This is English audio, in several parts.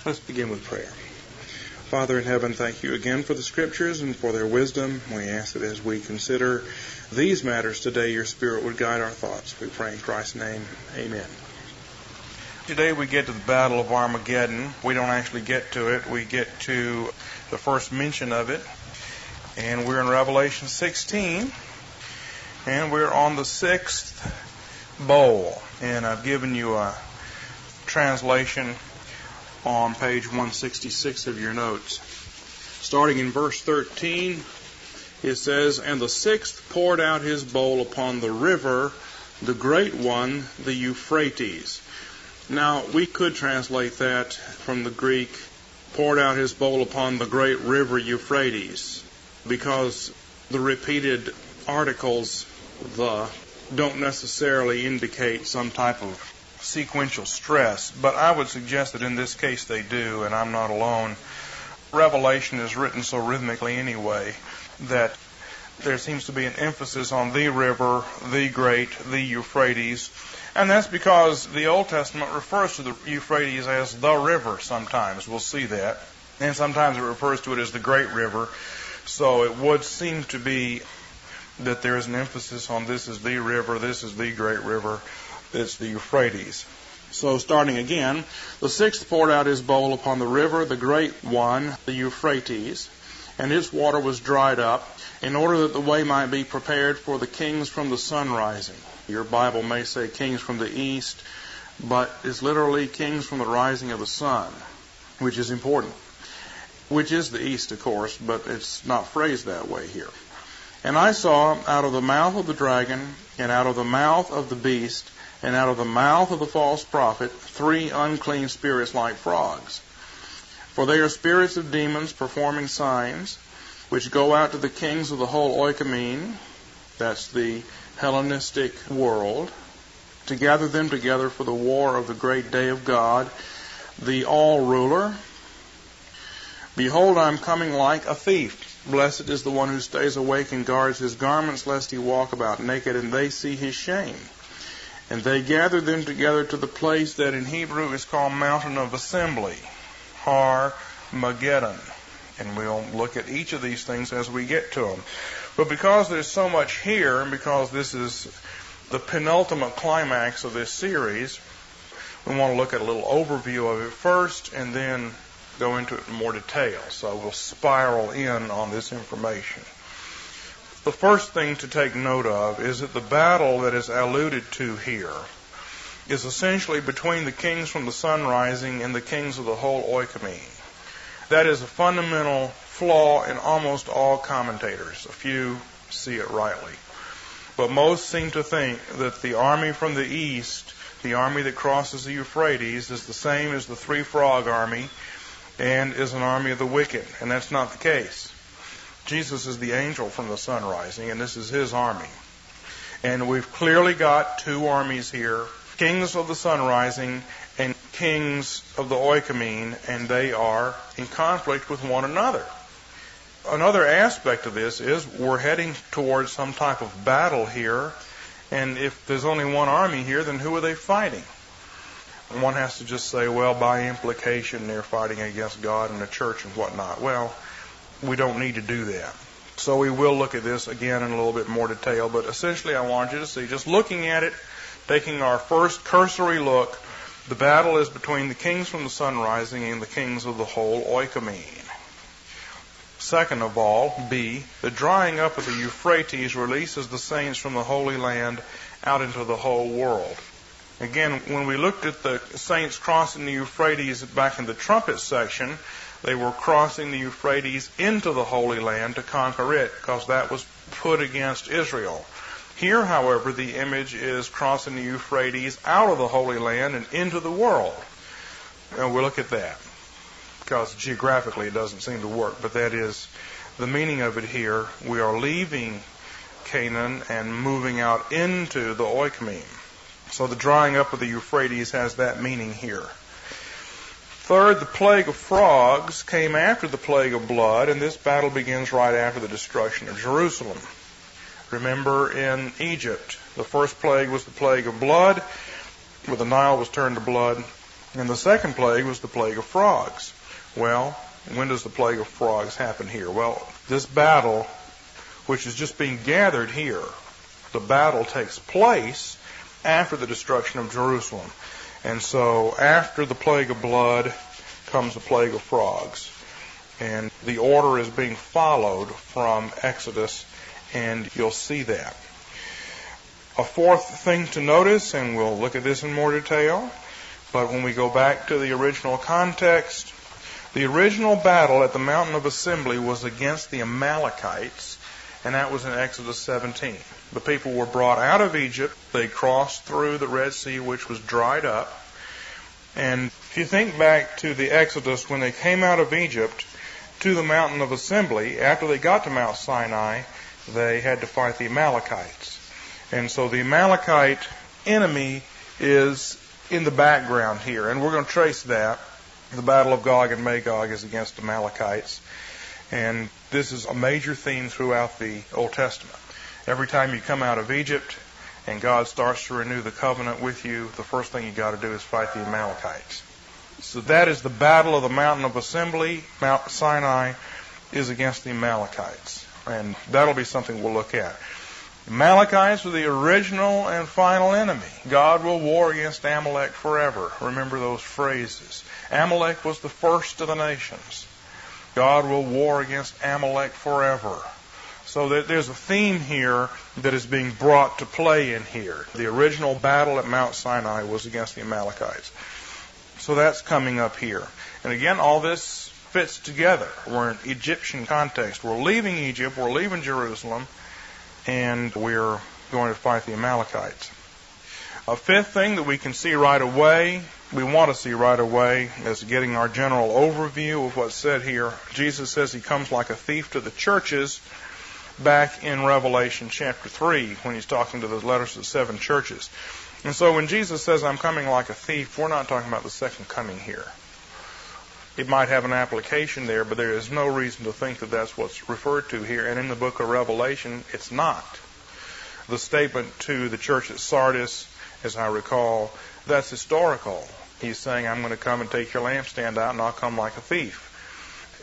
Let's begin with prayer. Father in heaven, thank you again for the Scriptures and for their wisdom. We ask that as we consider these matters today, your Spirit would guide our thoughts. We pray in Christ's name. Amen. Today we get to the Battle of Armageddon. We don't actually get to it. We get to the first mention of it. And we're in Revelation 16. And we're on the sixth bowl. And I've given you a translation on page 166 of your notes. Starting in verse 13, it says, "And the sixth poured out his bowl upon the river, the great one, the Euphrates." Now, we could translate that from the Greek, poured out his bowl upon the great river Euphrates, because the repeated articles, the, don't necessarily indicate some type of sequential stress, but I would suggest that in this case they do, and I'm not alone. Revelation is written so rhythmically anyway that there seems to be an emphasis on the river, the great, the Euphrates, and that's because the Old Testament refers to the Euphrates as the river sometimes. We'll see that. And sometimes it refers to it as the great river. So it would seem to be that there is an emphasis on this is the river, this is the great river. It's the Euphrates. So starting again, the sixth poured out his bowl upon the river, the great one, the Euphrates, and its water was dried up, in order that the way might be prepared for the kings from the sun rising. Your Bible may say kings from the east, but it's literally kings from the rising of the sun, which is important. Which is the east, of course, but it's not phrased that way here. "And I saw out of the mouth of the dragon, and out of the mouth of the beast, and out of the mouth of the false prophet, 3 unclean spirits like frogs. For they are spirits of demons performing signs, which go out to the kings of the whole oikoumene," that's the Hellenistic world, "to gather them together for the war of the great day of God, the all-ruler. Behold, I am coming like a thief. Blessed is the one who stays awake and guards his garments, lest he walk about naked, and they see his shame. And they gathered them together to the place that in Hebrew is called Mountain of Assembly, Armageddon." And we'll look at each of these things as we get to them. But because there's so much here, and because this is the penultimate climax of this series, we want to look at a little overview of it first, and then go into it in more detail. So we'll spiral in on this information. The first thing to take note of is that the battle that is alluded to here is essentially between the kings from the sun rising and the kings of the whole oikoumene. That is a fundamental flaw in almost all commentators. A few see it rightly. But most seem to think that the army from the east, the army that crosses the Euphrates, is the same as the 3-frog army and is an army of the wicked. And that's not the case. Jesus is the angel from the sun rising, and this is his army. And we've clearly got 2 armies here, kings of the sun rising and kings of the oikoumene, and they are in conflict with one another. Another aspect of this is we're heading towards some type of battle here, and if there's only one army here, then who are they fighting? And one has to just say, well, by implication, they're fighting against God and the church and whatnot. Well, we don't need to do that. So we will look at this again in a little bit more detail, but essentially I want you to see, just looking at it, taking our first cursory look, the battle is between the kings from the sun rising and the kings of the whole oikoumene. Second of all, B, the drying up of the Euphrates releases the saints from the Holy Land out into the whole world. Again, when we looked at the saints crossing the Euphrates back in the trumpet section, they were crossing the Euphrates into the Holy Land to conquer it, because that was put against Israel. Here, however, the image is crossing the Euphrates out of the Holy Land and into the world. And we'll look at that, because geographically it doesn't seem to work, but that is the meaning of it here. We are leaving Canaan and moving out into the oikoumene. So the drying up of the Euphrates has that meaning here. Third, the plague of frogs came after the plague of blood, and this battle begins right after the destruction of Jerusalem. Remember, in Egypt, the first plague was the plague of blood, where the Nile was turned to blood, And the second plague was the plague of frogs. Well, when does the plague of frogs happen here? Well, this battle, which is just being gathered here, the battle takes place after the destruction of Jerusalem. And so after the plague of blood comes the plague of frogs. And the order is being followed from Exodus, and you'll see that. A fourth thing to notice, and we'll look at this in more detail, but when we go back to the original context, the original battle at the Mountain of Assembly was against the Amalekites, and that was in Exodus 17. The people were brought out of Egypt. They crossed through the Red Sea, which was dried up. And if you think back to the Exodus, when they came out of Egypt to the Mountain of Assembly, after they got to Mount Sinai, they had to fight the Amalekites. And so the Amalekite enemy is in the background here, and we're going to trace that. The battle of Gog and Magog is against Amalekites, and this is a major theme throughout the Old Testament. Every time you come out of Egypt and God starts to renew the covenant with you, the first thing you got to do is fight the Amalekites. So that is the battle of the Mountain of Assembly. Mount Sinai is against the Amalekites, and that'll be something we'll look at. The Amalekites are the original and final enemy. God will war against Amalek forever. Remember those phrases. Amalek was the first of the nations. God will war against Amalek forever. So there's a theme here that is being brought to play in here. The original battle at Mount Sinai was against the Amalekites. So that's coming up here. And again, all this fits together. We're in Egyptian context. We're leaving Egypt, we're leaving Jerusalem, and we're going to fight the Amalekites. A fifth thing that we can see right away, we want to see right away, is getting our general overview of what's said here. Jesus says he comes like a thief to the churches back in Revelation chapter 3 when he's talking to the letters to the 7 churches. And so when Jesus says, I'm coming like a thief, we're not talking about the second coming here. It might have an application there, but there is no reason to think that that's what's referred to here. And in the book of Revelation, it's not. The statement to the church at Sardis, as I recall, that's historical. He's saying, I'm going to come and take your lampstand out, and I'll come like a thief.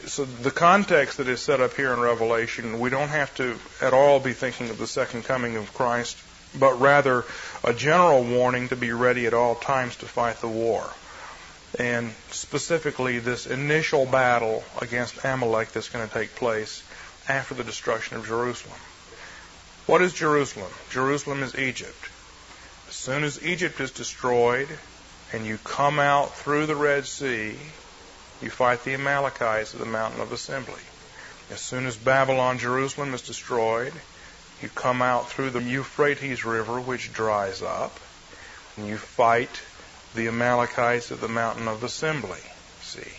So the context that is set up here in Revelation, we don't have to at all be thinking of the second coming of Christ, but rather a general warning to be ready at all times to fight the war. And specifically this initial battle against Amalek that's going to take place after the destruction of Jerusalem. What is Jerusalem? Jerusalem is Egypt. As soon as Egypt is destroyed and you come out through the Red Sea, you fight the Amalekites at the Mountain of Assembly. As soon as Babylon, Jerusalem is destroyed, you come out through the Euphrates River, which dries up, and you fight the Amalekites at the Mountain of Assembly. See?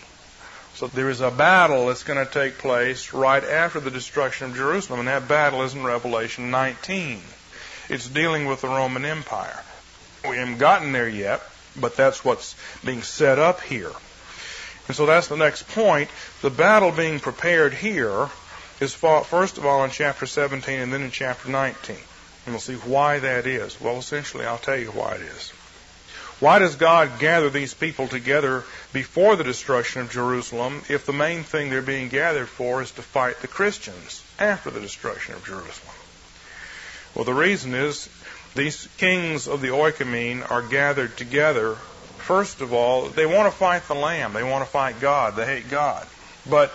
So there is a battle that's going to take place right after the destruction of Jerusalem, and that battle is in Revelation 19. It's dealing with the Roman Empire. We haven't gotten there yet, but that's what's being set up here. And so that's the next point. The battle being prepared here is fought first of all in chapter 17 and then in chapter 19. And we'll see why that is. Well, essentially, I'll tell you why it is. Why does God gather these people together before the destruction of Jerusalem if the main thing they're being gathered for is to fight the Christians after the destruction of Jerusalem? Well, the reason is these kings of the Oikumene are gathered together. First of all, they want to fight the Lamb. They want to fight God. They hate God. But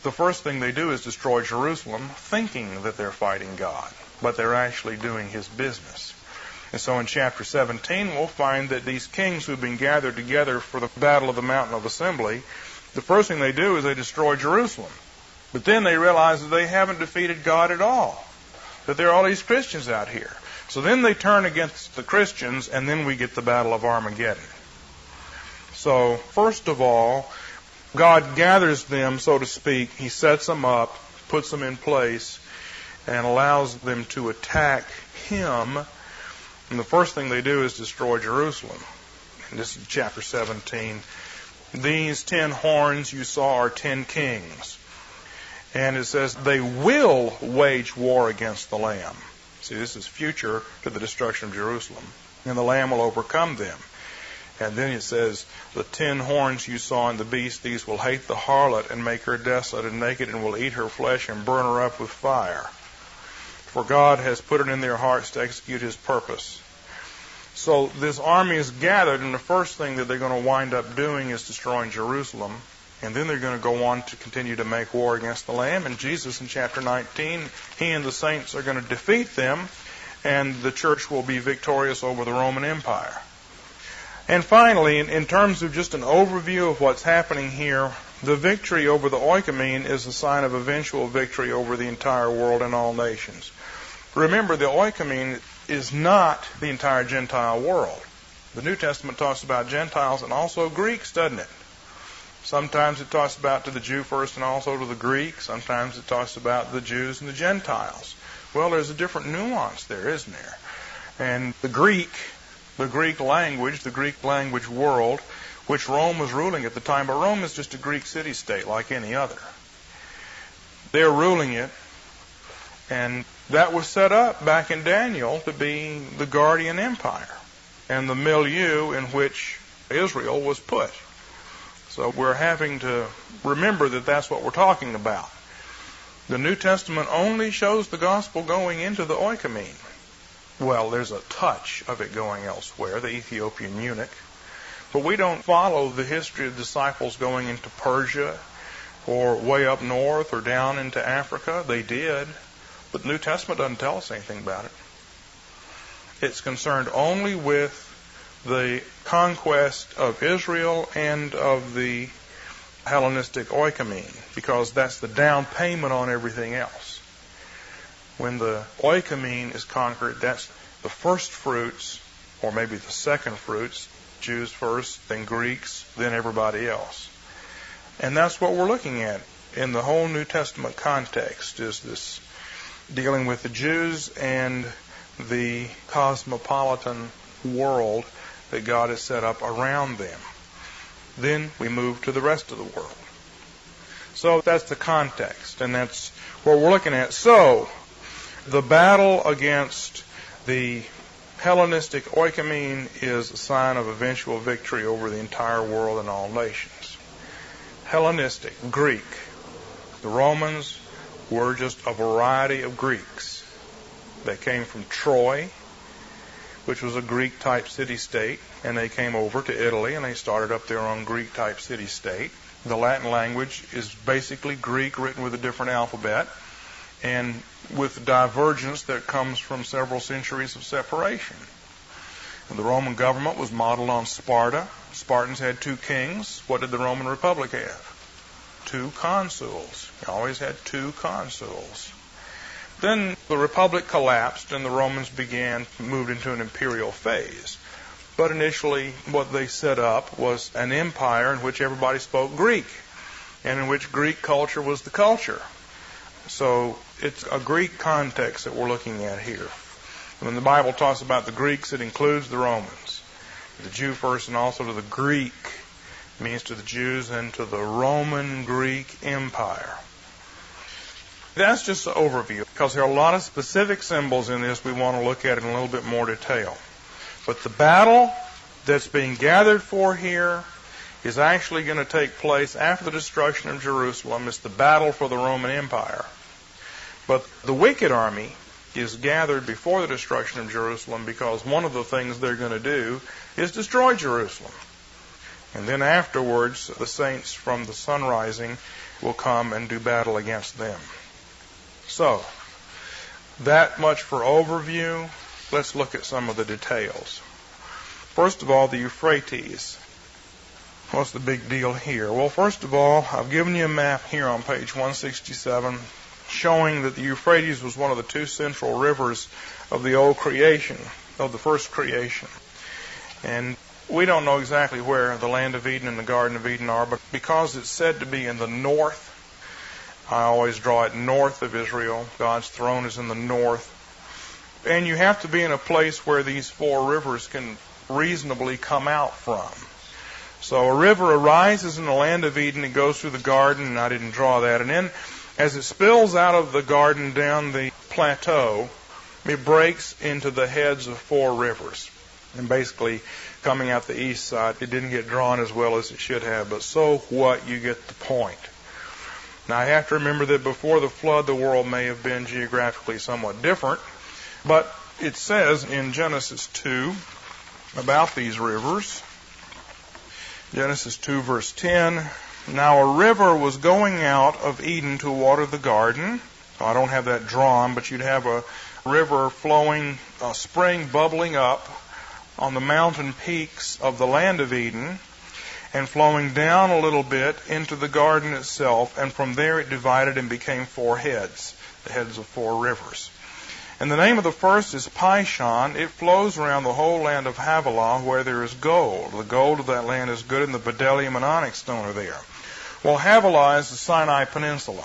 the first thing they do is destroy Jerusalem, thinking that they're fighting God. But they're actually doing His business. And so in chapter 17, we'll find that these kings who've been gathered together for the battle of the Mountain of Assembly, the first thing they do is they destroy Jerusalem. But then they realize that they haven't defeated God at all, that there are all these Christians out here. So then they turn against the Christians, and then we get the battle of Armageddon. So, first of all, God gathers them, so to speak. He sets them up, puts them in place, and allows them to attack Him. And the first thing they do is destroy Jerusalem. And this is chapter 17. These 10 horns you saw are 10 kings. And it says they will wage war against the Lamb. See, this is future to the destruction of Jerusalem. And the Lamb will overcome them. And then it says, the 10 horns you saw in the beast, these will hate the harlot and make her desolate and naked, and will eat her flesh and burn her up with fire. For God has put it in their hearts to execute his purpose. So this army is gathered, and the first thing that they're going to wind up doing is destroying Jerusalem. And then they're going to go on to continue to make war against the Lamb. And Jesus in chapter 19, he and the saints are going to defeat them, and the church will be victorious over the Roman Empire. And finally, in terms of just an overview of what's happening here, the victory over the oikumene is a sign of eventual victory over the entire world and all nations. Remember, the oikumene is not the entire Gentile world. The New Testament talks about Gentiles and also Greeks, doesn't it? Sometimes it talks about to the Jew first and also to the Greek. Sometimes it talks about the Jews and the Gentiles. Well, there's a different nuance there, isn't there? And the Greek language, the Greek language world, which Rome was ruling at the time, but Rome is just a Greek city-state like any other. They're ruling it, and that was set up back in Daniel to be the guardian empire and the milieu in which Israel was put. So we're having to remember that that's what we're talking about. The New Testament only shows the gospel going into the oikumene. Well, there's a touch of it going elsewhere, the Ethiopian eunuch. But we don't follow the history of disciples going into Persia or way up north or down into Africa. They did. But the New Testament doesn't tell us anything about it. It's concerned only with the conquest of Israel and of the Hellenistic oikumene, because that's the down payment on everything else. When the oikumene is conquered, that's the first fruits, or maybe the second fruits, Jews first, then Greeks, then everybody else. And that's what we're looking at in the whole New Testament context, is this dealing with the Jews and the cosmopolitan world that God has set up around them. Then we move to the rest of the world. So that's the context, and that's what we're looking at. So, the battle against the Hellenistic oikumene is a sign of eventual victory over the entire world and all nations. Hellenistic, Greek. The Romans were just a variety of Greeks. They came from Troy, which was a Greek-type city-state, and they came over to Italy and they started up their own Greek-type city-state. The Latin language is basically Greek written with a different alphabet, and with divergence that comes from several centuries of separation. And the Roman government was modeled on Sparta. Spartans had 2 kings. What did the Roman Republic have? 2 consuls. You always had 2 consuls. Then the Republic collapsed and the Romans moved into an imperial phase. But initially what they set up was an empire in which everybody spoke Greek, and in which Greek culture was the culture. So it's a Greek context that we're looking at here. When the Bible talks about the Greeks, it includes the Romans. The Jew first and also to the Greek means to the Jews and to the Roman Greek Empire. That's just an overview, because there are a lot of specific symbols in this we want to look at in a little bit more detail. But the battle that's being gathered for here is actually going to take place after the destruction of Jerusalem. It's the battle for the Roman Empire. But the wicked army is gathered before the destruction of Jerusalem, because one of the things they're going to do is destroy Jerusalem. And then afterwards, the saints from the sun rising will come and do battle against them. So, that much for overview. Let's look at some of the details. First of all, the Euphrates. What's the big deal here? Well, first of all, I've given you a map here on page 167 showing that the Euphrates was one of the 2 central rivers of the old creation, of the first creation. And we don't know exactly where the land of Eden and the Garden of Eden are, but because it's said to be in the north, I always draw it north of Israel. God's throne is in the north. And you have to be in a place where these 4 rivers can reasonably come out from. So a river arises in the land of Eden, it goes through the garden, and I didn't draw that. And then as it spills out of the garden down the plateau, it breaks into the heads of 4 rivers and basically coming out the east side. It didn't get drawn as well as it should have, but so what? You get the point. Now, I have to remember that before the flood, the world may have been geographically somewhat different, but it says in Genesis 2 about these rivers. Genesis 2, verse 10, "Now a river was going out of Eden to water the garden." I don't have that drawn, but you'd have a river flowing, a spring bubbling up on the mountain peaks of the land of Eden and flowing down a little bit into the garden itself, and from there it divided and became 4 heads, the heads of 4 rivers. And the name of the first is Pishon. It flows around the whole land of Havilah where there is gold. The gold of that land is good, and the bdellium and onyx stone are there. Well, Havilah is the Sinai Peninsula.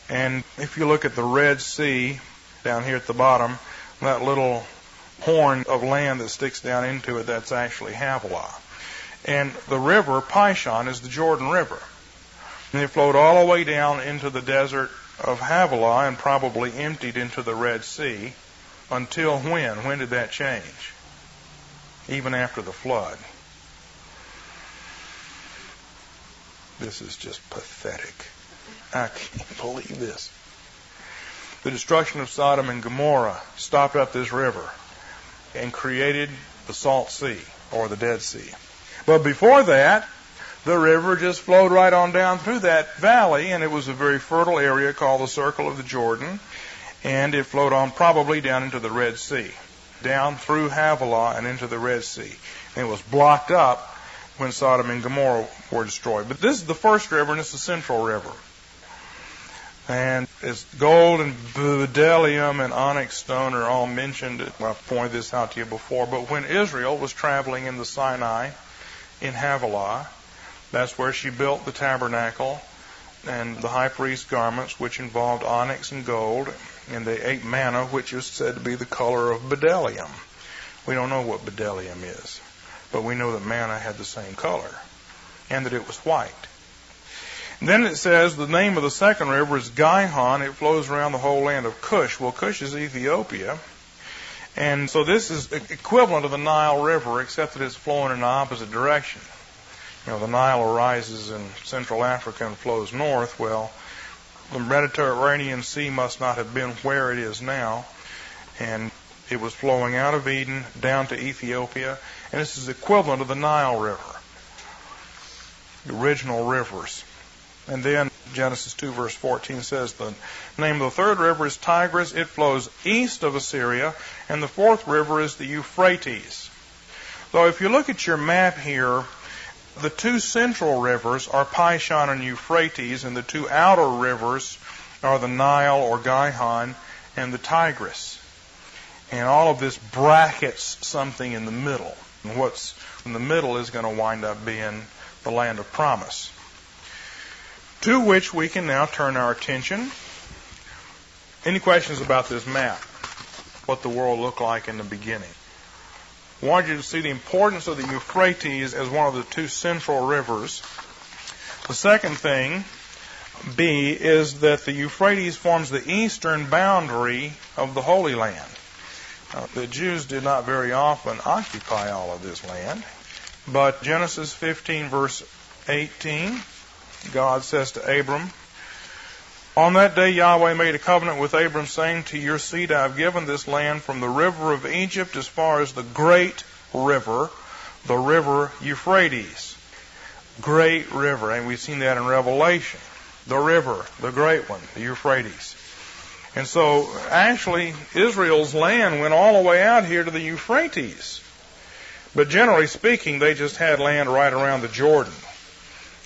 And if you look at the Red Sea down here at the bottom, that little horn of land that sticks down into it, that's actually Havilah. And the river, Pishon, is the Jordan River. And it flowed all the way down into the desert of Havilah and probably emptied into the Red Sea until when? When did that change? Even after the flood. This is just pathetic. I can't believe this. The destruction of Sodom and Gomorrah stopped up this river and created the Salt Sea, or the Dead Sea. But before that, the river just flowed right on down through that valley, and it was a very fertile area called the Circle of the Jordan, and it flowed on probably down into the Red Sea, down through Havilah and into the Red Sea. And it was blocked up when Sodom and Gomorrah were destroyed. But this is the first river, and it's the central river. And it's gold and bdellium and onyx stone are all mentioned. I've pointed this out to you before, but when Israel was traveling in the Sinai in Havilah, that's where she built the tabernacle and the high priest's garments, which involved onyx and gold, and they ate manna, which is said to be the color of bdellium. We don't know what bdellium is, but we know that manna had the same color and that it was white. And then it says the name of the second river is Gihon. It flows around the whole land of Cush. Well, Cush is Ethiopia. And so this is equivalent to the Nile River, except that it's flowing in the opposite direction. You know, the Nile arises in Central Africa and flows north. Well, the Mediterranean Sea must not have been where it is now. And it was flowing out of Eden down to Ethiopia. And this is equivalent to the Nile River, the original rivers. And then Genesis 2 verse 14 says the name of the third river is Tigris. It flows east of Assyria. And the fourth river is the Euphrates. So if you look at your map here, the 2 central rivers are Pishon and Euphrates, and the 2 outer rivers are the Nile or Gihon and the Tigris. And all of this brackets something in the middle. And what's in the middle is going to wind up being the land of promise, to which we can now turn our attention. Any questions about this map? What the world looked like in the beginning? I want you to see the importance of the Euphrates as one of the 2 central rivers. The second thing, B, is that the Euphrates forms the eastern boundary of the Holy Land. The Jews did not very often occupy all of this land, but Genesis 15 verse 18, God says to Abram, "On that day Yahweh made a covenant with Abram, saying, to your seed I have given this land from the river of Egypt as far as the great river, the river Euphrates." Great river, and we've seen that in Revelation. The river, the great one, the Euphrates. And so, actually, Israel's land went all the way out here to the Euphrates. But generally speaking, they just had land right around the Jordan.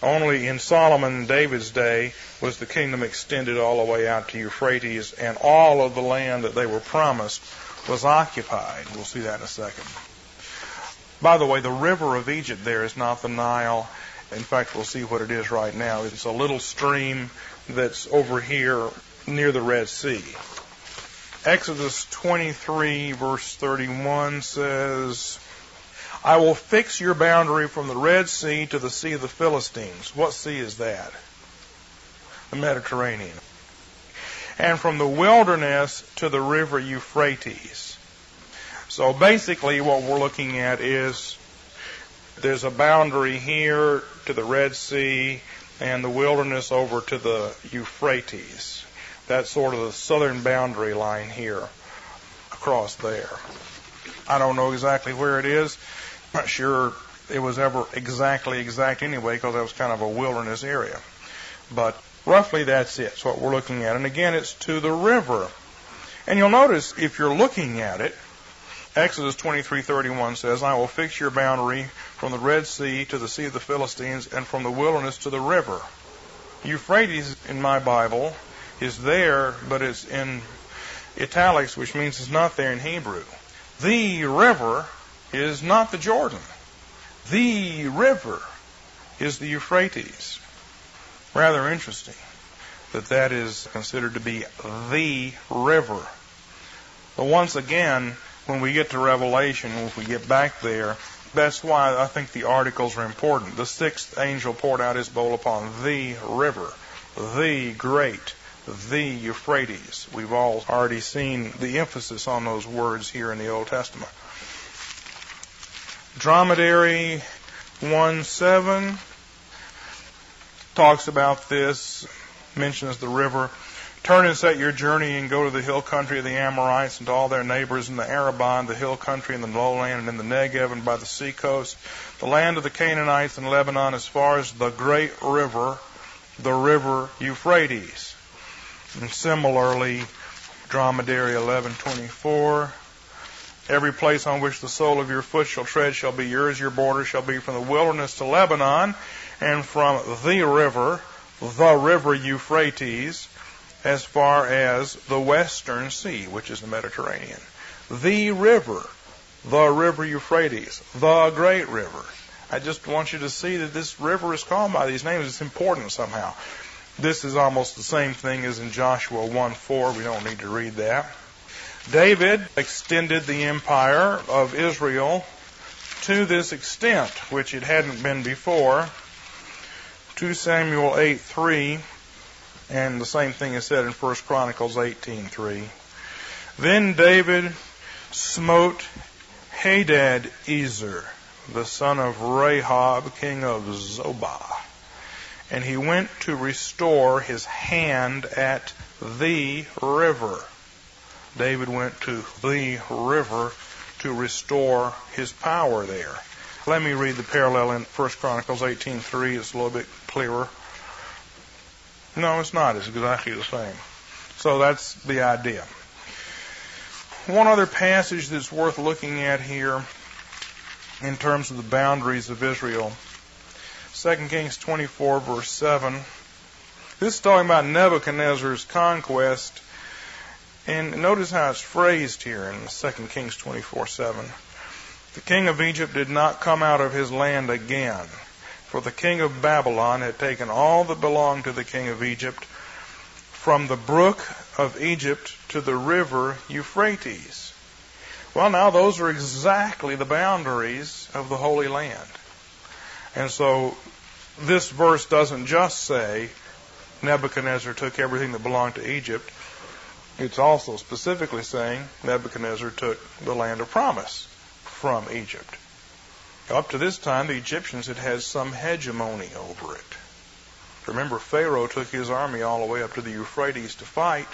Only in Solomon and David's day was the kingdom extended all the way out to Euphrates, and all of the land that they were promised was occupied. We'll see that in a second. By the way, the river of Egypt there is not the Nile. In fact, we'll see what it is right now. It's a little stream that's over here near the Red Sea. Exodus 23 verse 31 says, "I will fix your boundary from the Red Sea to the Sea of the Philistines." What sea is that? The Mediterranean. "And from the wilderness to the river Euphrates." So basically what we're looking at is There's a boundary here to the Red Sea and the wilderness over to the Euphrates. That's sort of the southern boundary line here across there. I don't know exactly where it is. I'm not sure it was ever exact anyway, because that was kind of a wilderness area. But roughly that's it. It's what we're looking at. And again, it's to the river. And you'll notice, if you're looking at it, Exodus 23:31 says, I will fix your boundary from the Red Sea to the Sea of the Philistines, and from the wilderness to the river. Euphrates in my Bible is there, but it's in italics, which means it's not there in Hebrew. The river is not the Jordan. The river is the Euphrates. Rather interesting that is considered to be the river. But once again, when we get to Revelation, if we get back there, that's why I think the articles are important. The sixth angel poured out his bowl upon the river, the great, the Euphrates. We've all already seen the emphasis on those words here in the Old Testament. Dromedary 1:7 talks about this, mentions the river. Turn and set your journey and go to the hill country of the Amorites and to all their neighbors in the Arabah and the hill country and the lowland and in the Negev and by the sea coast, the land of the Canaanites and Lebanon as far as the great river, the river Euphrates. And similarly, Dromedary 11:24, every place on which the sole of your foot shall tread shall be yours. Your border shall be from the wilderness to Lebanon, and from the river Euphrates, as far as the western sea, which is the Mediterranean. The river Euphrates, the great river. I just want you to see that this river is called by these names. It's important somehow. This is almost the same thing as in Joshua 1:4. We don't need to read that. David extended the empire of Israel to this extent, which it hadn't been before. 2 Samuel 8:3, and the same thing is said in 1 Chronicles 18:3. Then David smote Hadad-ezer, the son of Rahab, king of Zobah, and he went to restore his hand at the river. David went to the river to restore his power there. Let me read the parallel in 1 Chronicles 18:3. It's a little bit clearer. No, it's not. It's exactly the same. So that's the idea. One other passage that's worth looking at here in terms of the boundaries of Israel. 2 Kings 24, verse 7. This is talking about Nebuchadnezzar's conquest. And notice how it's phrased here in 2 Kings 24:7. The king of Egypt did not come out of his land again, for the king of Babylon had taken all that belonged to the king of Egypt, from the brook of Egypt to the river Euphrates. Well, now those are exactly the boundaries of the Holy Land. And so this verse doesn't just say Nebuchadnezzar took everything that belonged to Egypt. It's also specifically saying Nebuchadnezzar took the land of promise from Egypt. Up to this time, the Egyptians had had some hegemony over it. Remember, Pharaoh took his army all the way up to the Euphrates to fight,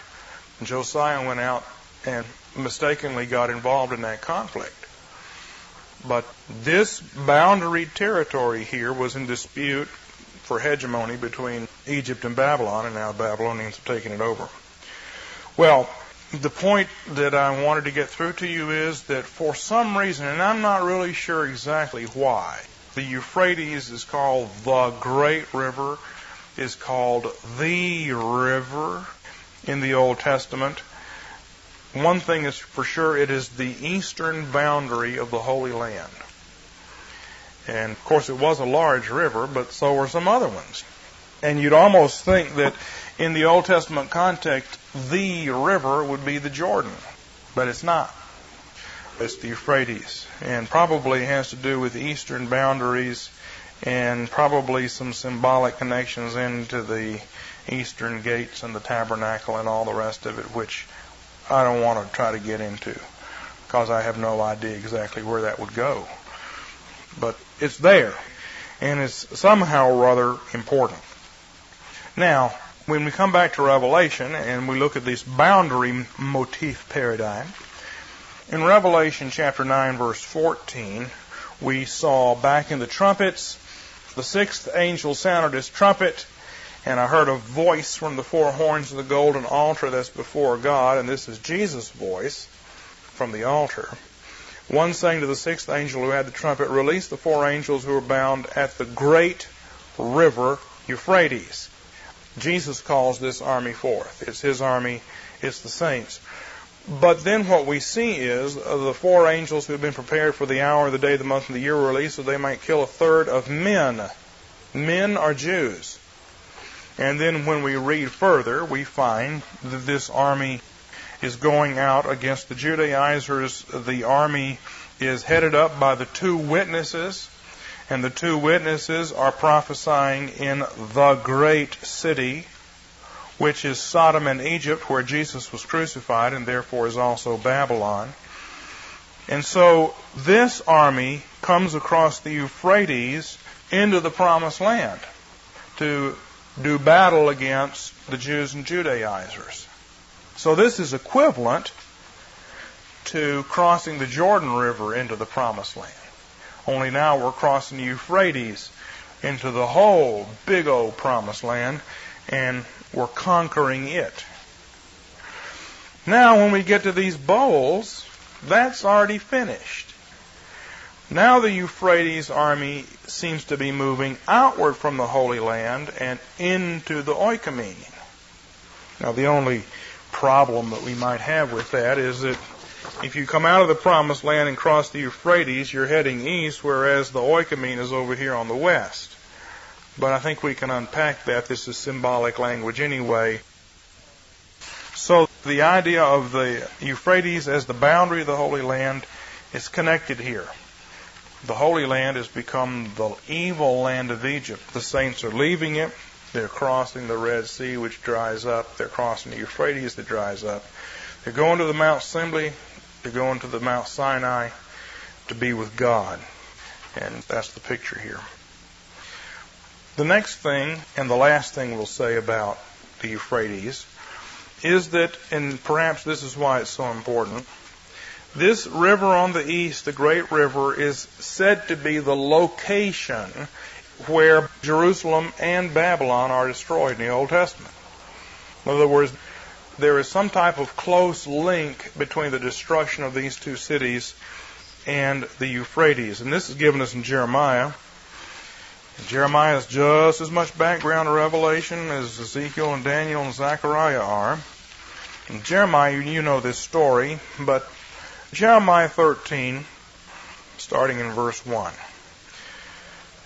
and Josiah went out and mistakenly got involved in that conflict. But this boundary territory here was in dispute for hegemony between Egypt and Babylon, and now the Babylonians have taken it over. Well, the point that I wanted to get through to you is that for some reason, and I'm not really sure exactly why, the Euphrates is called the Great River, is called the river in the Old Testament. One thing is for sure, it is the eastern boundary of the Holy Land. And of course it was a large river, but so were some other ones. And you'd almost think that in the Old Testament context, the river would be the Jordan. But it's not. It's the Euphrates. And probably has to do with eastern boundaries and probably some symbolic connections into the eastern gates and the tabernacle and all the rest of it, which I don't want to try to get into because I have no idea exactly where that would go. But it's there. And it's somehow rather important. Now, when we come back to Revelation and we look at this boundary motif paradigm, in Revelation chapter 9, verse 14, we saw back in the trumpets, the sixth angel sounded his trumpet, and I heard a voice from the four horns of the golden altar that's before God, and this is Jesus' voice from the altar. One saying to the sixth angel who had the trumpet, "Release the four angels who are bound at the great river Euphrates." Jesus calls this army forth. It's his army, it's the saints. But then what we see is the four angels who have been prepared for the hour, the day, the month, and the year were released so they might kill a third of men. Men are Jews. And then when we read further, we find that this army is going out against the Judaizers. The army is headed up by the two witnesses, and the two witnesses are prophesying in the great city, which is Sodom and Egypt, where Jesus was crucified, and therefore is also Babylon. And so this army comes across the Euphrates into the Promised Land to do battle against the Jews and Judaizers. So this is equivalent to crossing the Jordan River into the Promised Land. Only now we're crossing the Euphrates into the whole big old Promised Land, and we're conquering it. Now when we get to these bowls, that's already finished. Now the Euphrates army seems to be moving outward from the Holy Land and into the oikoumene. Now the only problem that we might have with that is that if you come out of the Promised Land and cross the Euphrates, you're heading east, whereas the oikoumene is over here on the west. But I think we can unpack that. This is symbolic language anyway. So the idea of the Euphrates as the boundary of the Holy Land is connected here. The Holy Land has become the evil land of Egypt. The saints are leaving it. They're crossing the Red Sea, which dries up. They're crossing the Euphrates, that dries up. They're going to the Mount Assembly. They're going to the Mount Sinai to be with God. And that's the picture here. The next thing, and the last thing we'll say about the Euphrates, is that, and perhaps this is why it's so important, this river on the east, the great river, is said to be the location where Jerusalem and Babylon are destroyed in the Old Testament. In other words, there is some type of close link between the destruction of these two cities and the Euphrates. And this is given us in Jeremiah. Jeremiah is just as much background to Revelation as Ezekiel and Daniel and Zechariah are. In Jeremiah, you know this story, but Jeremiah 13, starting in verse 1.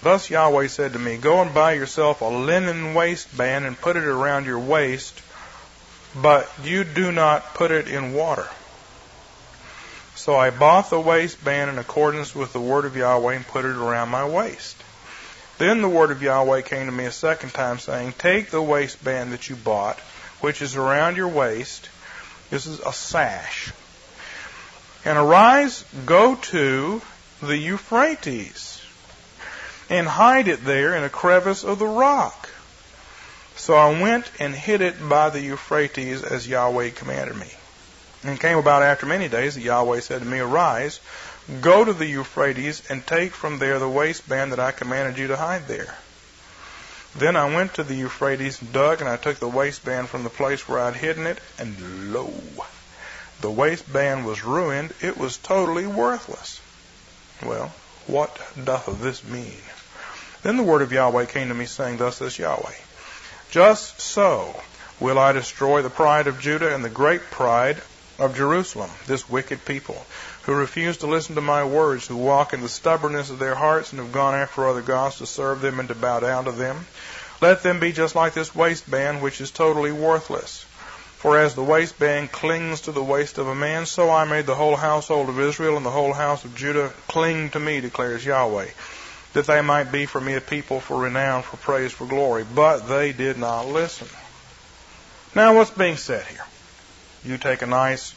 Thus Yahweh said to me, "Go and buy yourself a linen waistband and put it around your waist, but you do not put it in water." So I bought the waistband in accordance with the word of Yahweh and put it around my waist. Then the word of Yahweh came to me a second time, saying, "Take the waistband that you bought, which is around your waist," this is a sash, "and arise, go to the Euphrates, and hide it there in a crevice of the rock." So I went and hid it by the Euphrates as Yahweh commanded me. And it came about after many days that Yahweh said to me, "Arise, go to the Euphrates, and take from there the waistband that I commanded you to hide there." Then I went to the Euphrates and dug, and I took the waistband from the place where I had hidden it, and lo, the waistband was ruined. It was totally worthless. Well, what doth this mean? Then the word of Yahweh came to me, saying, "Thus says Yahweh, just so will I destroy the pride of Judah and the great pride of Jerusalem, this wicked people, who refuse to listen to my words, who walk in the stubbornness of their hearts and have gone after other gods to serve them and to bow down to them. Let them be just like this waistband, which is totally worthless. For as the waistband clings to the waist of a man, so I made the whole household of Israel and the whole house of Judah cling to me, declares Yahweh, that they might be for me a people for renown, for praise, for glory. But they did not listen." Now what's being said here? You take a nice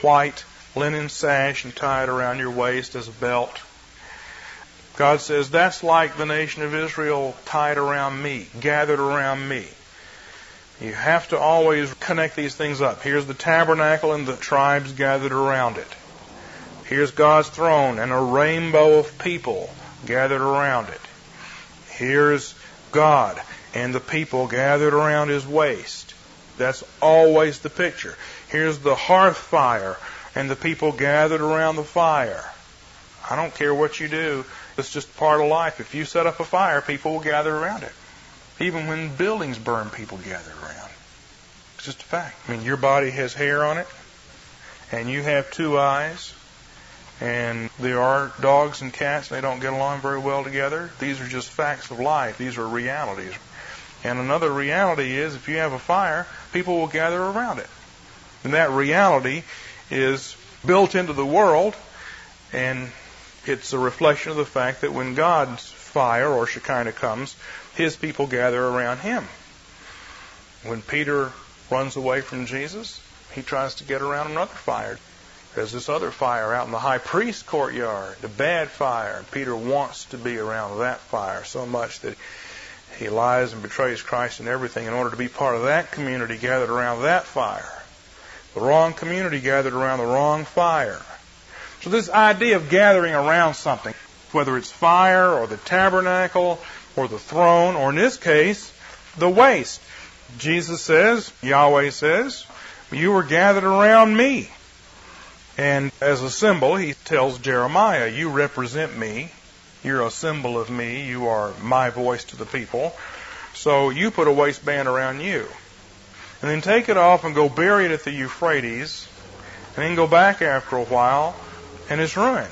white linen sash and tie it around your waist as a belt. God says, that's like the nation of Israel tied around me, gathered around me. You have to always connect these things up. Here's the tabernacle and the tribes gathered around it. Here's God's throne and a rainbow of people gathered around it. Here's God and the people gathered around His waist. That's always the picture. Here's the hearth fire and the people gathered around the fire. I don't care what you do. It's just part of life. If you set up a fire, people will gather around it. Even when buildings burn, people gather around. It's just a fact. I mean, your body has hair on it, and you have two eyes, and there are dogs and cats, and they don't get along very well together. These are just facts of life. These are realities. And another reality is, if you have a fire, people will gather around it. And that reality is built into the world, and it's a reflection of the fact that when God's fire, or Shekinah, comes, His people gather around Him. When Peter runs away from Jesus, he tries to get around another fire. There's this other fire out in the high priest's courtyard, the bad fire. Peter wants to be around that fire so much that he lies and betrays Christ and everything in order to be part of that community gathered around that fire. The wrong community gathered around the wrong fire. So this idea of gathering around something, whether it's fire or the tabernacle or the throne, or in this case, the waist. Jesus says, Yahweh says, you were gathered around me. And as a symbol, he tells Jeremiah, you represent me. You're a symbol of me. You are my voice to the people. So you put a waistband around you. And then take it off and go bury it at the Euphrates. And then go back after a while, and it's ruined.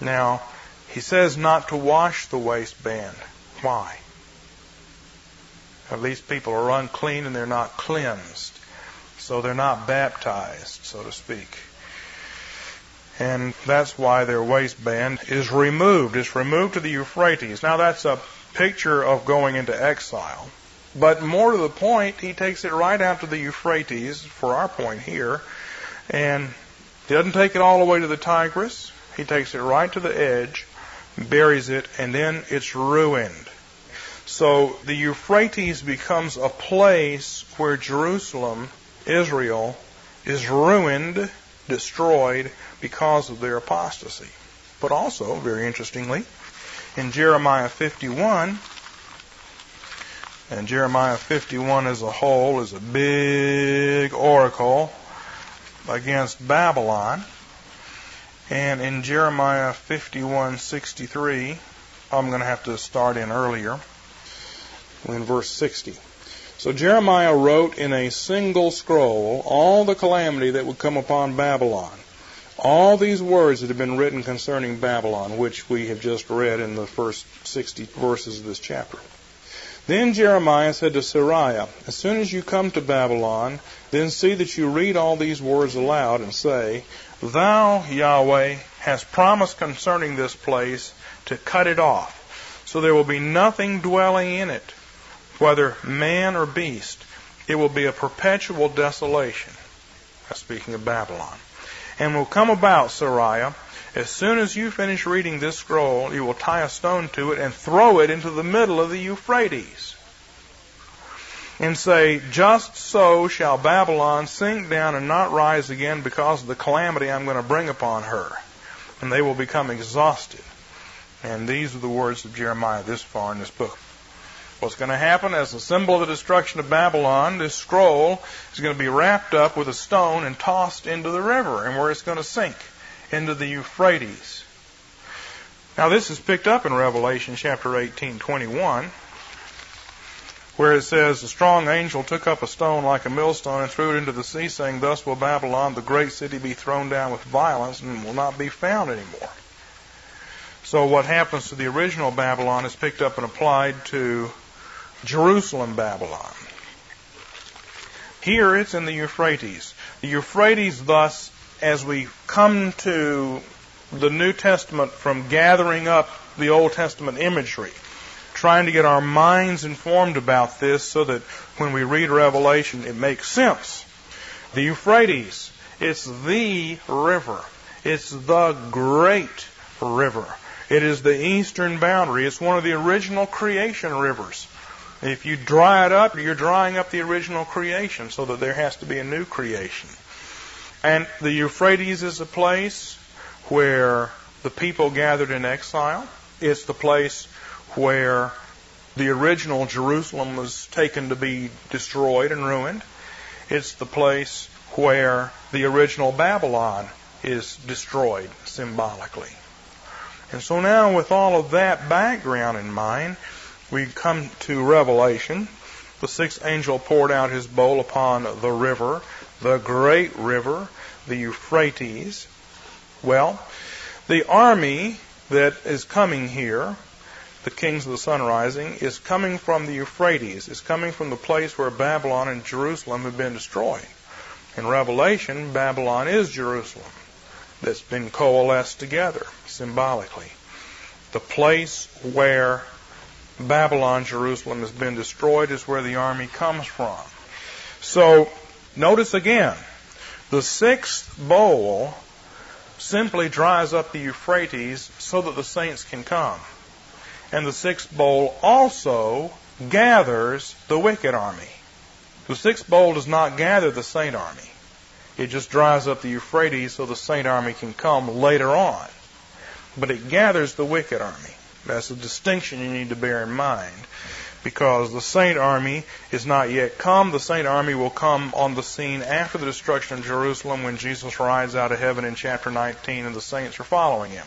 Now, he says not to wash the waistband. Why? These people are unclean and they're not cleansed. So they're not baptized, so to speak. And that's why their waistband is removed. It's removed to the Euphrates. Now that's a picture of going into exile. But more to the point, he takes it right out to the Euphrates, for our point here, and he doesn't take it all the way to the Tigris. He takes it right to the edge, buries it, and then it's ruined. So the Euphrates becomes a place where Jerusalem, Israel, is ruined, destroyed, because of their apostasy. But also, very interestingly, in Jeremiah 51, and Jeremiah 51 as a whole is a big oracle against Babylon. And in Jeremiah 51:63, I'm going to have to start in earlier, in verse 60. So Jeremiah wrote in a single scroll all the calamity that would come upon Babylon. All these words that have been written concerning Babylon, which we have just read in the first 60 verses of this chapter. Then Jeremiah said to Seraiah, as soon as you come to Babylon, then see that you read all these words aloud and say, Thou, Yahweh, hast promised concerning this place to cut it off, so there will be nothing dwelling in it, whether man or beast. It will be a perpetual desolation. That's speaking of Babylon. And will come about, Seraiah, as soon as you finish reading this scroll, you will tie a stone to it and throw it into the middle of the Euphrates. And say, just so shall Babylon sink down and not rise again because of the calamity I'm going to bring upon her. And they will become exhausted. And these are the words of Jeremiah this far in this book. What's going to happen as a symbol of the destruction of Babylon, this scroll is going to be wrapped up with a stone and tossed into the river, and where it's going to sink, into the Euphrates. Now this is picked up in Revelation chapter 18:21, where it says, the strong angel took up a stone like a millstone and threw it into the sea, saying, Thus will Babylon, the great city, be thrown down with violence and will not be found anymore. So what happens to the original Babylon is picked up and applied to Jerusalem, Babylon. Here it's in the Euphrates. The Euphrates, thus, as we come to the New Testament from gathering up the Old Testament imagery, trying to get our minds informed about this so that when we read Revelation it makes sense. The Euphrates, it's the river. It's the great river. It is the eastern boundary. It's one of the original creation rivers. If you dry it up, you're drying up the original creation, so that there has to be a new creation. And the Euphrates is a place where the people gathered in exile. It's the place where the original Jerusalem was taken to be destroyed and ruined. It's the place where the original Babylon is destroyed symbolically. And so now, with all of that background in mind, we come to Revelation. The sixth angel poured out his bowl upon the river, the great river, the Euphrates. Well, the army that is coming here, the kings of the sun rising, is coming from the Euphrates. It's coming from the place where Babylon and Jerusalem have been destroyed. In Revelation, Babylon is Jerusalem that's been coalesced together symbolically. The place where Babylon, Jerusalem has been destroyed is where the army comes from. So, notice again, the sixth bowl simply dries up the Euphrates so that the saints can come. And the sixth bowl also gathers the wicked army. The sixth bowl does not gather the saint army. It just dries up the Euphrates so the saint army can come later on. But it gathers the wicked army. That's a distinction you need to bear in mind, because the saint army is not yet come. The saint army will come on the scene after the destruction of Jerusalem, when Jesus rides out of heaven in chapter 19 and the saints are following him.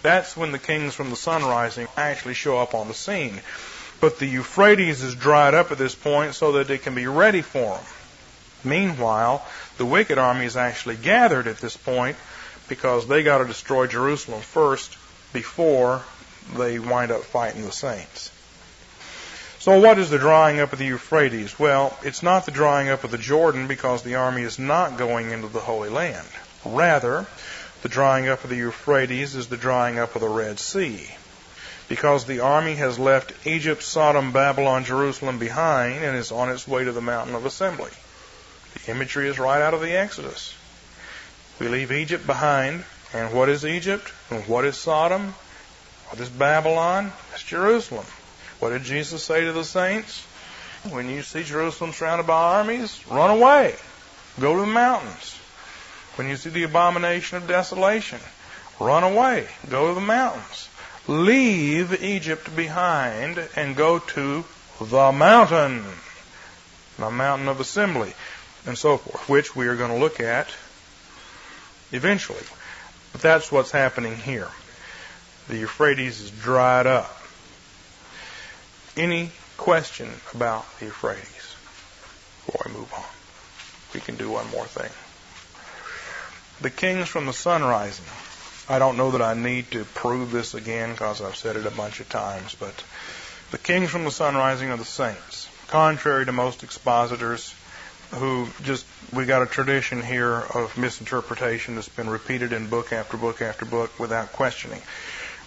That's when the kings from the sun rising actually show up on the scene. But the Euphrates is dried up at this point so that it can be ready for them. Meanwhile, the wicked army is actually gathered at this point, because they got to destroy Jerusalem first before they wind up fighting the saints. So what is the drying up of the Euphrates? Well, it's not the drying up of the Jordan, because the army is not going into the Holy Land. Rather, the drying up of the Euphrates is the drying up of the Red Sea, because the army has left Egypt, Sodom, Babylon, Jerusalem behind and is on its way to the mountain of assembly. The imagery is right out of the Exodus. We leave Egypt behind, and what is Egypt? And what is Sodom? What is Babylon? It's Jerusalem. What did Jesus say to the saints? When you see Jerusalem surrounded by armies, run away. Go to the mountains. When you see the abomination of desolation, run away. Go to the mountains. Leave Egypt behind and go to the mountain of assembly, and so forth, which we are going to look at eventually. But that's what's happening here. The Euphrates is dried up. Any question about the Euphrates before I move on? We can do one more thing. The kings from the sun rising. I don't know that I need to prove this again, because I've said it a bunch of times, but the kings from the sun rising are the saints. Contrary to most expositors who we got a tradition here of misinterpretation that's been repeated in book after book after book without questioning.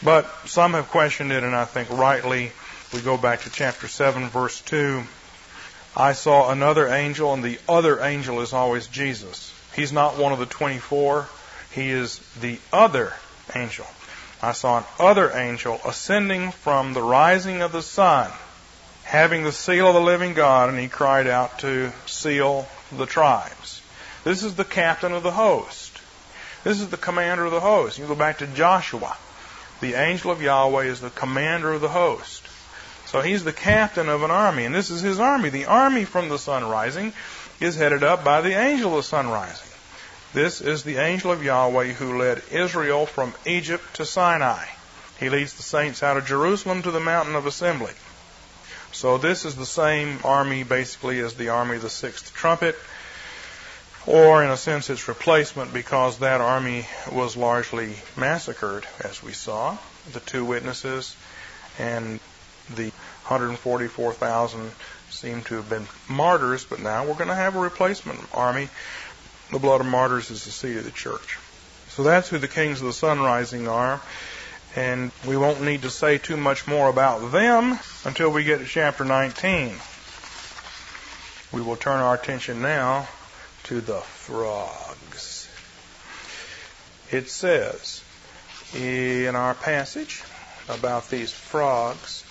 But some have questioned it, and I think rightly. We go back to chapter 7, verse 2. I saw another angel, and the other angel is always Jesus. He's not one of the 24. He is the other angel. I saw an other angel ascending from the rising of the sun, having the seal of the living God, and he cried out to seal the tribes. This is the captain of the host. This is the commander of the host. You go back to Joshua. The angel of Yahweh is the commander of the host. So he's the captain of an army, and this is his army. The army from the sun rising is headed up by the angel of the sun rising. This is the angel of Yahweh who led Israel from Egypt to Sinai. He leads the saints out of Jerusalem to the mountain of assembly. So this is the same army basically as the army of the sixth trumpet, or in a sense its replacement, because that army was largely massacred, as we saw. The two witnesses and the 144,000 seem to have been martyrs, but now we're going to have a replacement army. The blood of martyrs is the seed of the church. So that's who the kings of the sun rising are. And we won't need to say too much more about them until we get to chapter 19. We will turn our attention now to the frogs. It says, in our passage about these frogs.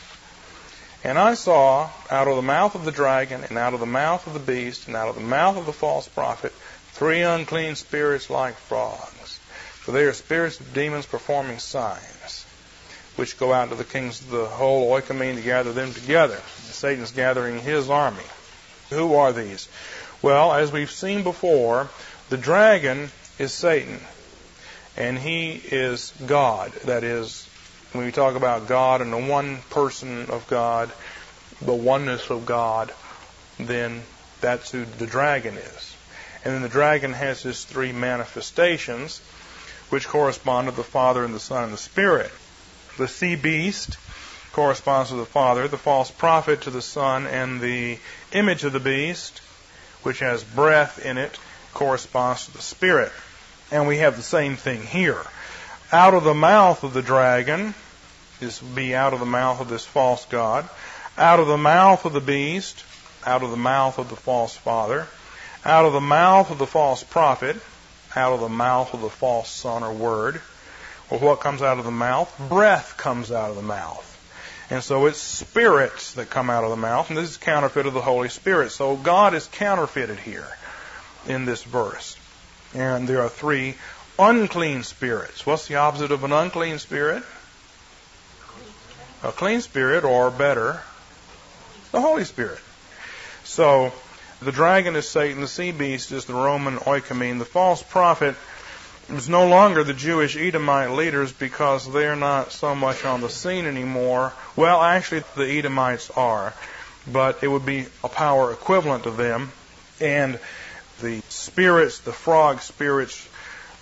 And I saw out of the mouth of the dragon, and out of the mouth of the beast, and out of the mouth of the false prophet, 3 unclean spirits like frogs. For they are spirits of demons performing signs, which go out to the kings of the whole oikoumene to gather them together. Satan's gathering his army. Who are these? Well, as we've seen before, the dragon is Satan, and he is God. That is, when we talk about God and the one person of God, the oneness of God, then that's who the dragon is. And then the dragon has his 3 manifestations, which correspond to the Father and the Son and the Spirit. The sea beast corresponds to the Father, the false prophet to the Son, and the image of the beast, which has breath in it, corresponds to the Spirit. And we have the same thing here. Out of the mouth of the dragon, this will be out of the mouth of this false god, out of the mouth of the beast, out of the mouth of the false father, out of the mouth of the false prophet, out of the mouth of the false son or word. Well, what comes out of the mouth? Breath comes out of the mouth. And so it's spirits that come out of the mouth, and this is counterfeit of the Holy Spirit. So God is counterfeited here in this verse. And there are 3 unclean spirits. What's the opposite of an unclean spirit? A clean spirit, or better, the Holy Spirit. So the dragon is Satan, the sea beast is the Roman oikoumene, the false prophet is no longer the Jewish Edomite leaders because they're not so much on the scene anymore. Well, actually, the Edomites are, but it would be a power equivalent to them. And the spirits, the frog spirits,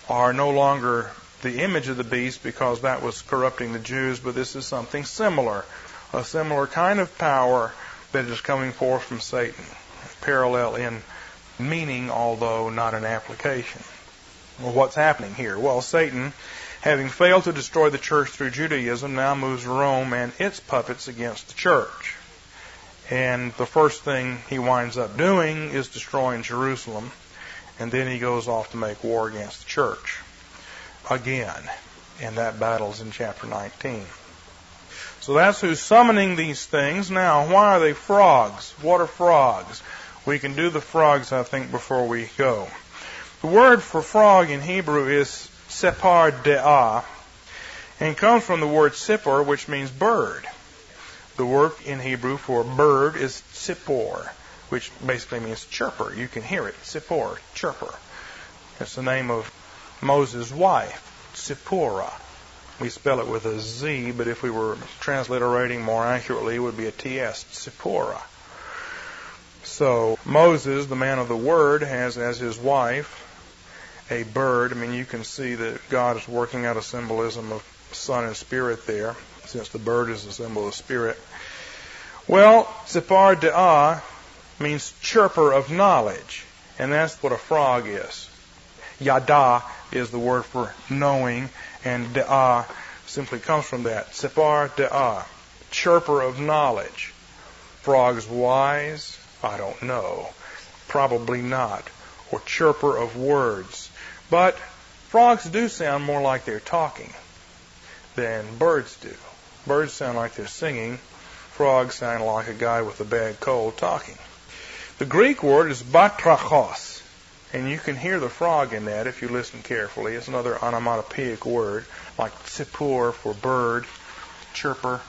are no longer the image of the beast because that was corrupting the Jews, but this is something similar, a similar kind of power that is coming forth from Satan, parallel in meaning, although not in application. Well, what's happening here? Well, Satan, having failed to destroy the church through Judaism, now moves Rome and its puppets against the church. And the first thing he winds up doing is destroying Jerusalem, and then he goes off to make war against the church again. And that battle's in chapter 19. So that's who's summoning these things. Now, why are they frogs? What are frogs? We can do the frogs, I think, before we go. The word for frog in Hebrew is separ de'ah, and comes from the word sipor, which means bird. The word in Hebrew for bird is tzipor, which basically means chirper. You can hear it, tzipor, chirper. It's the name of Moses' wife, Tzipporah. We spell it with a Z, but if we were transliterating more accurately, it would be a TS, Tzipporah. So Moses, the man of the word, has as his wife a bird. I mean, you can see that God is working out a symbolism of Son and Spirit there, since the bird is a symbol of Spirit. Well, Separ De'ah means chirper of knowledge, and that's what a frog is. Yada is the word for knowing, and De'ah simply comes from that. Separ De'ah, chirper of knowledge. Frogs wise? I don't know. Probably not. Or chirper of words. But frogs do sound more like they're talking than birds do. Birds sound like they're singing. Frogs sound like a guy with a bad cold talking. The Greek word is batrachos, and you can hear the frog in that if you listen carefully. It's another onomatopoeic word, like tzipur for bird, chirper.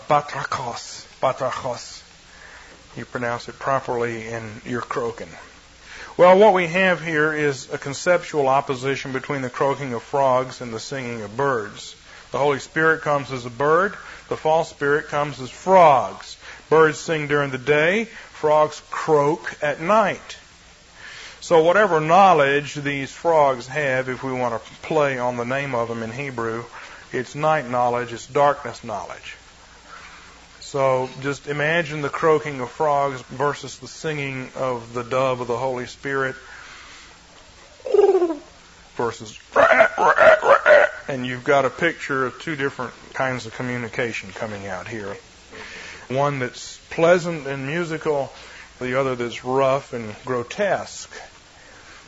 Batrachos, batrachos. You pronounce it properly and you're croaking. Well, what we have here is a conceptual opposition between the croaking of frogs and the singing of birds. The Holy Spirit comes as a bird. The false spirit comes as frogs. Birds sing during the day. Frogs croak at night. So whatever knowledge these frogs have, if we want to play on the name of them in Hebrew, it's night knowledge, it's darkness knowledge. So just imagine the croaking of frogs versus the singing of the dove of the Holy Spirit versus and you've got a picture of 2 different kinds of communication coming out here. One that's pleasant and musical, the other that's rough and grotesque.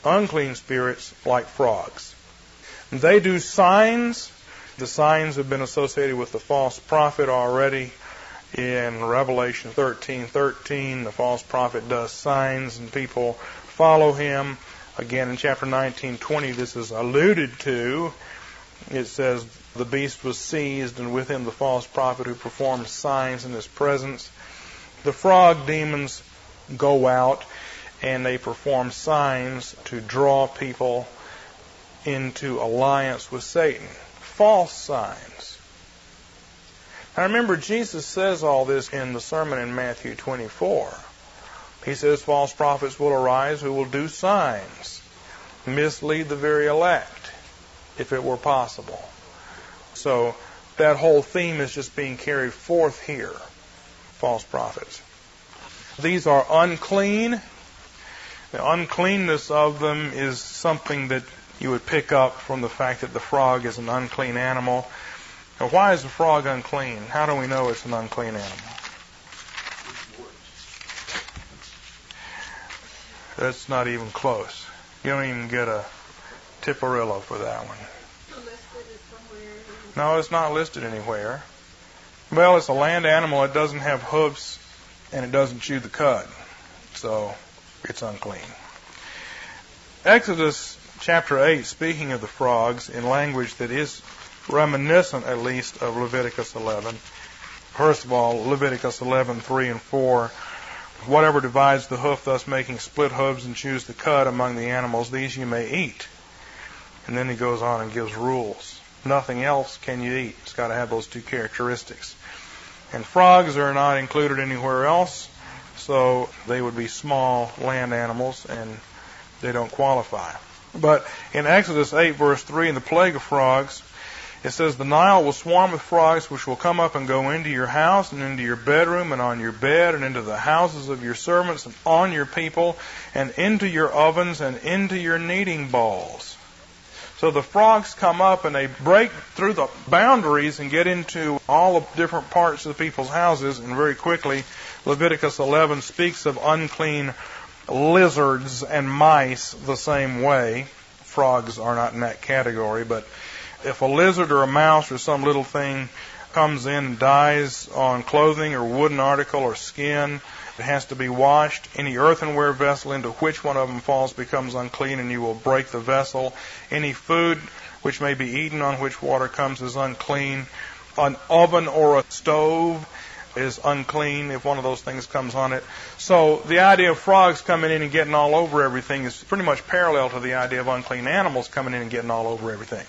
Unclean spirits like frogs. They do signs The signs have been associated with the false prophet already. In Revelation 13:13, the false prophet does signs and people follow him. Again, in chapter 19:20, this is alluded to. It says, the beast was seized, and with him the false prophet who performed signs in his presence. The frog demons go out and they perform signs to draw people into alliance with Satan. False signs. Now remember, Jesus says all this in the sermon in Matthew 24. He says false prophets will arise who will do signs, mislead the very elect, if it were possible. So that whole theme is just being carried forth here. False prophets. These are unclean. The uncleanness of them is something that you would pick up from the fact that the frog is an unclean animal. Now, why is the frog unclean? How do we know it's an unclean animal? That's not even close. You don't even get a Tipperillo for that one. No, it's not listed anywhere. Well, it's a land animal. It doesn't have hoofs, and it doesn't chew the cud. So, it's unclean. Exodus chapter 8, speaking of the frogs, in language that is reminiscent, at least, of Leviticus 11. First of all, Leviticus 11:3 and 4. Whatever divides the hoof, thus making split hooves and chews the cud among the animals, these you may eat. And then he goes on and gives rules. Nothing else can you eat. It's got to have those two characteristics. And frogs are not included anywhere else, so they would be small land animals, and they don't qualify. But in Exodus 8, verse 3, in the plague of frogs, it says, the Nile will swarm with frogs, which will come up and go into your house and into your bedroom and on your bed and into the houses of your servants and on your people and into your ovens and into your kneading bowls. So the frogs come up and they break through the boundaries and get into all the different parts of the people's houses, and very quickly Leviticus 11 speaks of unclean lizards and mice the same way. Frogs are not in that category, but if a lizard or a mouse or some little thing comes in and dies on clothing or wooden article or skin, it has to be washed. Any earthenware vessel into which one of them falls becomes unclean, and you will break the vessel. Any food which may be eaten on which water comes is unclean. An oven or a stove is unclean if one of those things comes on it. So the idea of frogs coming in and getting all over everything is pretty much parallel to the idea of unclean animals coming in and getting all over everything.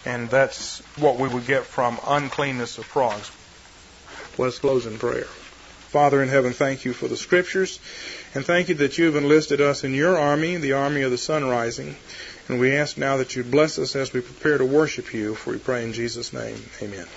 And that's what we would get from uncleanness of frogs. Let's close in prayer. Father in heaven, thank you for the Scriptures, and thank you that you've enlisted us in your army, the army of the sun rising. And we ask now that you bless us as we prepare to worship you, for we pray in Jesus' name. Amen.